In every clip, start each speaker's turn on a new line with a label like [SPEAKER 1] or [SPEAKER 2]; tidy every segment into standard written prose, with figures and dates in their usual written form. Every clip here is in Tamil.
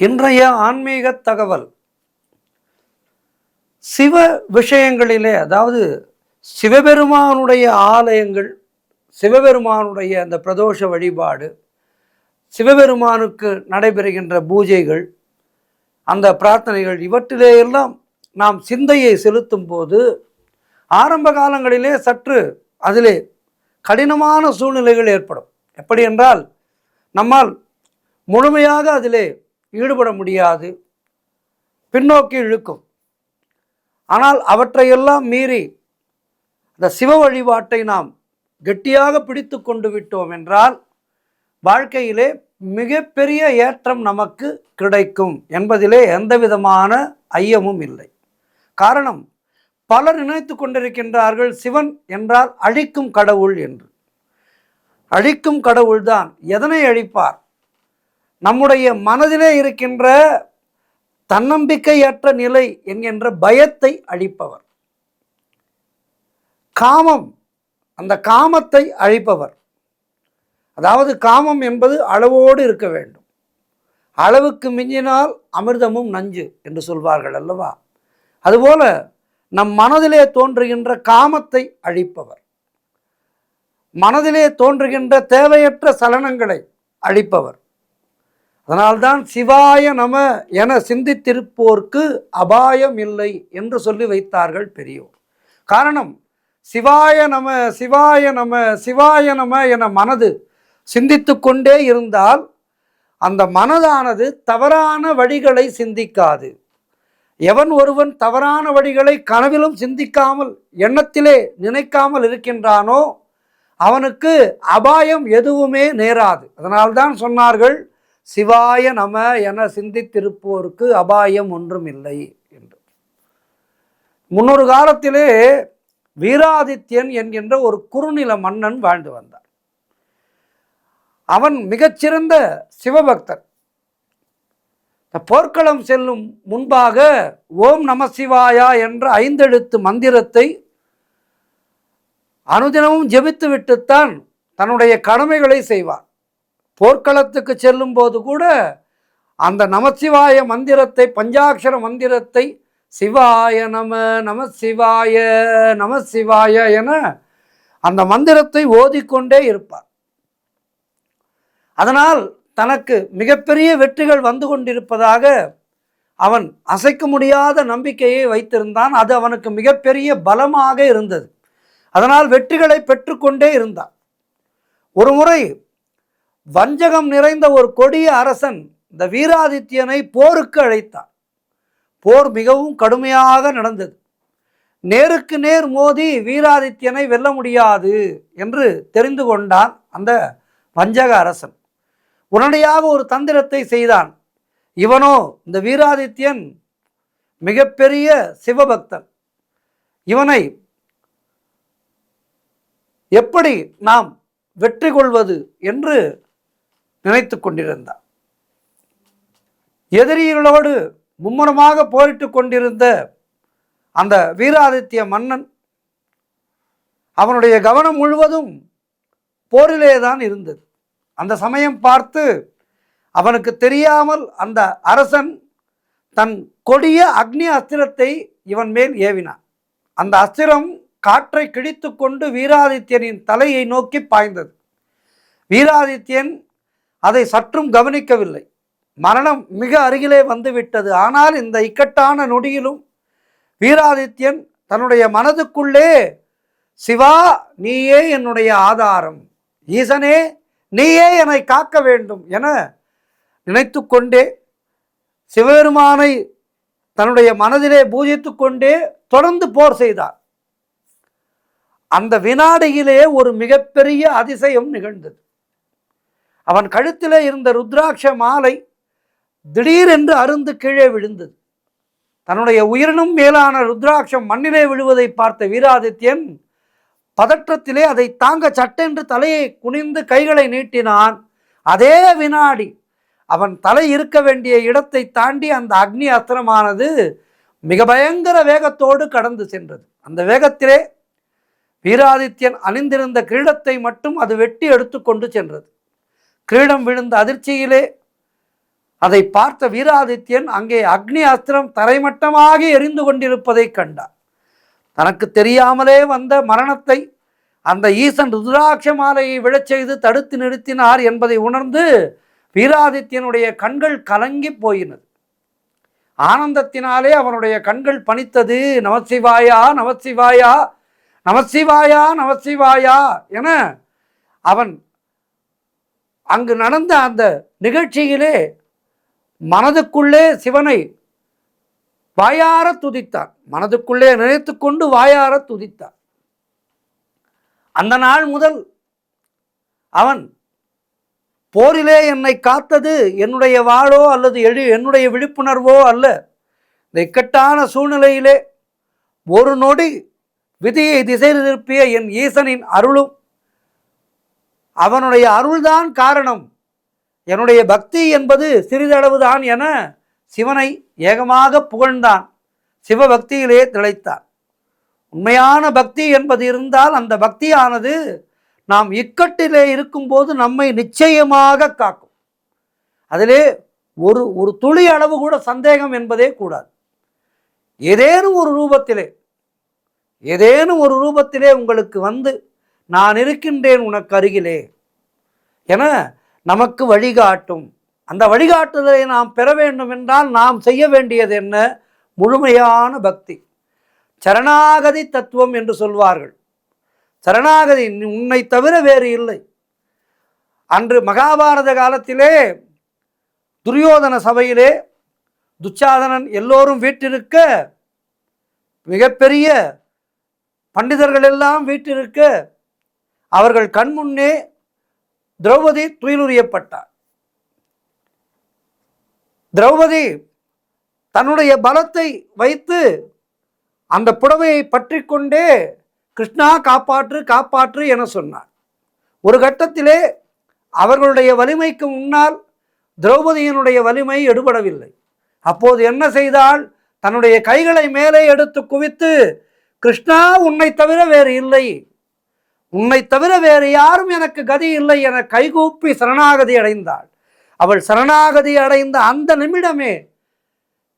[SPEAKER 1] இன்றைய ஆன்மீக தகவல் சிவ விஷயங்களிலே, அதாவது சிவபெருமானுடைய ஆலயங்கள், சிவபெருமானுடைய அந்த பிரதோஷ வழிபாடு, சிவபெருமானுக்கு நடைபெறுகின்ற பூஜைகள், அந்த பிரார்த்தனைகள், இவற்றிலே எல்லாம் நாம் சிந்தையை செலுத்தும் போது ஆரம்ப காலங்களிலே சற்று அதிலே கடினமான சூழ்நிலைகள் ஏற்படும். எப்படி என்றால், நம்மால் முழுமையாக அதிலே ஈடுபட முடியாது, பின்னோக்கி இழுக்கும். ஆனால் அவற்றையெல்லாம் மீறி இந்த சிவ வழிபாட்டை நாம் கெட்டியாக பிடித்து கொண்டு விட்டோம் என்றால் வாழ்க்கையிலே மிகப்பெரிய ஏற்றம் நமக்கு கிடைக்கும் என்பதிலே எந்த விதமான ஐயமும் இல்லை. காரணம், பலர் நினைத்து கொண்டிருக்கின்றார்கள் சிவன் என்றால் அழிக்கும் கடவுள் என்று. அழிக்கும் கடவுள்தான். எதனை அழிப்பார்? நம்முடைய மனதிலே இருக்கின்ற தன்னம்பிக்கையற்ற நிலை என்கின்ற பயத்தை அழிப்பவர். காமம், அந்த காமத்தை அழிப்பவர். அதாவது காமம் என்பது அளவோடு இருக்க வேண்டும். அளவுக்கு மிஞ்சினால் அமிர்தமும் நஞ்சு என்று சொல்வார்கள் அல்லவா? அதுபோல நம் மனதிலே தோன்றுகின்ற காமத்தை அழிப்பவர், மனதிலே தோன்றுகின்ற தேவையற்ற சலனங்களை அழிப்பவர். அதனால்தான் சிவாய நம என சிந்தித்திருப்போர்க்கு அபாயம் இல்லை என்று சொல்லி வைத்தார்கள் பெரியோர். காரணம், சிவாய நம சிவாய நம சிவாய நம என மனது சிந்தித்து கொண்டே இருந்தால் அந்த மனதானது தவறான வழிகளை சிந்திக்காது. எவன் ஒருவன் தவறான வழிகளை கனவிலும் சிந்திக்காமல், எண்ணத்திலே நினைக்காமல் இருக்கின்றானோ அவனுக்கு அபாயம் எதுவுமே நேராது. அதனால்தான் சொன்னார்கள், சிவாய நம என சிந்தித்திருப்போருக்கு அபாயம் ஒன்றும் இல்லை என்று. முன்னொரு காலத்திலே வீராதித்யன் என்கின்ற ஒரு குறுநில மன்னன் வாழ்ந்து வந்தார். அவன் மிகச்சிறந்த சிவபக்தர். போர்க்களம் செல்லும் முன்பாக ஓம் நம சிவாயா என்ற 5 எழுத்து மந்திரத்தை அனுதினமும் ஜெபித்து விட்டுத்தான் தன்னுடைய கடமைகளை செய்வார். போர்க்களத்துக்கு செல்லும் போது கூட அந்த நமசிவாய மந்திரத்தை, பஞ்சாட்சர மந்திரத்தை, சிவாய நம நம சிவாய நம சிவாய என அந்த மந்திரத்தை ஓதிக்கொண்டே இருப்பார். அதனால் தனக்கு மிகப்பெரிய வெற்றிகள் வந்து கொண்டிருப்பதாக அவன் அசைக்க முடியாத நம்பிக்கையை வைத்திருந்தான். அது அவனுக்கு மிகப்பெரிய பலமாக இருந்தது. அதனால் வெற்றிகளை பெற்றுக்கொண்டே இருந்தான். ஒரு முறை வஞ்சகம் நிறைந்த ஒரு கொடிய அரசன் இந்த வீராதித்யனை போருக்கு அழைத்தான். போர் மிகவும் கடுமையாக நடந்தது. நேருக்கு நேர் மோதி வீராதித்யனை வெல்ல முடியாது என்று தெரிந்து கொண்டான் அந்த வஞ்சக அரசன். உடனடியாக ஒரு தந்திரத்தை செய்தான். இவனோ, இந்த வீராதித்யன் மிகப்பெரிய சிவபக்தன், இவனை எப்படி நாம் வெற்றி கொள்வது என்று நினைத்து கொண்டிருந்தார். எதிரிகளோடு மும்முரமாக போரிட்டு கொண்டிருந்த அந்த வீராதித்ய மன்னன், அவனுடைய கவனம் முழுவதும் போரிலே தான் இருந்தது. அந்த சமயம் பார்த்து அவனுக்கு தெரியாமல் அந்த அரசன் தன் கொடிய அக்னி அஸ்திரத்தை இவன் மேல் ஏவினான். அந்த அஸ்திரம் காற்றை கிழித்து கொண்டு வீராதித்யனின் தலையை நோக்கி பாய்ந்தது. வீராதித்யன் அதை சற்றும் கவனிக்கவில்லை. மரணம் மிக அருகிலே வந்துவிட்டது. ஆனால் இந்த இக்கட்டான நொடியிலும் வீராதித்யன் தன்னுடைய மனதுக்குள்ளே, சிவா நீயே என்னுடைய ஆதாரம், ஈசனே நீயே என்னை காக்க வேண்டும் என நினைத்து கொண்டே சிவபெருமானை தன்னுடைய மனதிலே பூஜித்து கொண்டே தொடர்ந்து போர் செய்தார். அந்த வினாடியிலே ஒரு மிகப்பெரிய அதிசயம் நிகழ்ந்தது. அவன் கழுத்திலே இருந்த ருத்ராட்ச மாலை திடீரென்று அருந்து கீழே விழுந்தது. தன்னுடைய உயிரினும் மேலான ருத்ராட்சம் மண்ணிலே விழுவதை பார்த்த வீராதித்யன் பதற்றத்திலே அதை தாங்க சட்டென்று தலையை குனிந்து கைகளை நீட்டினான். அதே வினாடி அவன் தலை இருக்க வேண்டிய இடத்தை தாண்டி அந்த அக்னி அஸ்திரமானது மிக பயங்கர வேகத்தோடு கடந்து சென்றது. அந்த வேகத்திலே வீராதித்யன் அணிந்திருந்த கிரீடத்தை மட்டும் அது வெட்டி எடுத்து கொண்டு சென்றது. கிரீடம் விழுந்த அதிர்ச்சியிலே அதை பார்த்த வீராதித்யன் அங்கே அக்னி அஸ்திரம் தரைமட்டமாக எரிந்து கொண்டிருப்பதை கண்டார். தனக்கு தெரியாமலே வந்த மரணத்தை அந்த ஈசன் ருத்ராட்ச மாலையை விழச் செய்து தடுத்து நிறுத்தினார் என்பதை உணர்ந்து வீராதித்யனுடைய கண்கள் கலங்கி போயினது. ஆனந்தத்தினாலே அவனுடைய கண்கள் பனித்தது. நமசிவாயா நமசிவாயா நமசிவாயா நமசிவாயா என அவன் அங்கு நடந்த அந்த நிகழ்ச்சியிலே மனதுக்குள்ளே சிவனை வாயார துதித்தான். மனதுக்குள்ளே நினைத்து கொண்டு வாயார துதித்தான். அந்த நாள் முதல் அவன் போரிலே என்னை காத்தது என்னுடைய வாளோ அல்லது என்னுடைய விழிப்புணர்வோ அல்ல. இந்த இக்கட்டான சூழ்நிலையிலே ஒரு நொடி விதியை திசை திருப்பிய என் ஈசனின் அருளும் அவனுடைய அருள்தான் காரணம். என்னுடைய பக்தி என்பது சிறிதளவுதான் என சிவனை ஏகமாக புகழ்ந்தான். சிவபக்தியிலே திளைத்தான். உண்மையான பக்தி என்பது இருந்தால் அந்த பக்தியானது நாம் இக்கட்டிலே இருக்கும்போது நம்மை நிச்சயமாக காக்கும். அதிலே ஒரு துளி அளவு கூட சந்தேகம் என்பதே கூடாது. ஏதேனும் ஒரு ரூபத்திலே உங்களுக்கு வந்து நான் இருக்கின்றேன் உனக்கு அருகிலே என நமக்கு வழிகாட்டும். அந்த வழிகாட்டுதலை நாம் பெற வேண்டும் என்றால் நாம் செய்ய வேண்டியது என்ன? முழுமையான பக்தி, சரணாகதி தத்துவம் என்று சொல்வார்கள். சரணாகதி, உன்னை தவிர வேறு இல்லை. அன்று மகாபாரத காலத்திலே துரியோதன சபையிலே துச்சாதனன் எல்லோரும் வீற்றிருக்க, மிகப்பெரிய பண்டிதர்கள் எல்லாம் வீற்றிருக்க, அவர்கள் கண்முன்னே திரௌபதி துயிலுரியப்பட்டார். திரௌபதி தன்னுடைய பலத்தை வைத்து அந்த புடவையை பற்றி கொண்டே கிருஷ்ணா காப்பாற்று காப்பாற்று என சொன்னார். ஒரு கட்டத்திலே அவர்களுடைய வலிமைக்கு முன்னால் திரௌபதியினுடைய வலிமை எடுபடவில்லை. அப்போது என்ன செய்தால், தன்னுடைய கைகளை மேலே எடுத்து குவித்து, கிருஷ்ணா உன்னை தவிர வேறு இல்லை, உன்னை தவிர வேறு யாரும் எனக்கு கதி இல்லை என கைகூப்பி சரணாகதி அடைந்தாள். அவள் சரணாகதி அடைந்த அந்த நிமிடமே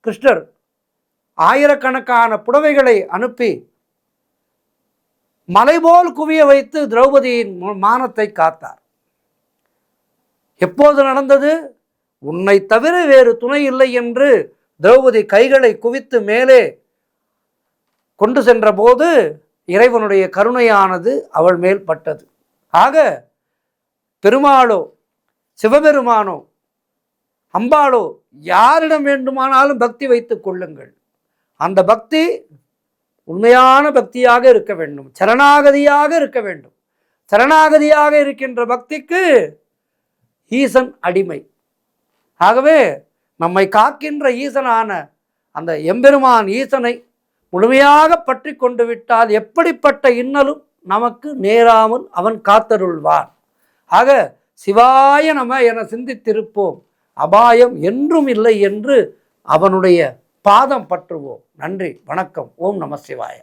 [SPEAKER 1] கிருஷ்ணர் ஆயிரக்கணக்கான புடவைகளை அனுப்பி மலைபோல் குவிய வைத்து திரௌபதியின் மானத்தை காத்தார். எப்போது நடந்தது? உன்னை தவிர வேறு துணை இல்லை என்று திரௌபதி கைகளை குவித்து மேலே கொண்டு சென்ற போது இறைவனுடைய கருணையானது அவள் மேல் பட்டது. ஆக பெருமாளோ சிவபெருமானோ அம்பாளோ யாரிடம் வேண்டுமானாலும் பக்தி வைத்துக் கொள்ளுங்கள். அந்த பக்தி உண்மையான பக்தியாக இருக்க வேண்டும், சரணாகதியாக இருக்க வேண்டும். சரணாகதியாக இருக்கின்ற பக்திக்கு ஈசன் அடிமை. ஆகவே நம்மை காக்கின்ற ஈசனான அந்த எம்பெருமான் ஈசனை முழுமையாக பற்றி கொண்டு விட்டால் எப்படிப்பட்ட இன்னலும் நமக்கு நேராமல் அவன் காத்தருள்வான். ஆக சிவாய நம என சிந்தித்திருப்போம். அபாயம் என்றும் இல்லை என்று அவனுடைய பாதம் பற்றுவோம். நன்றி, வணக்கம். ஓம் நம சிவாய.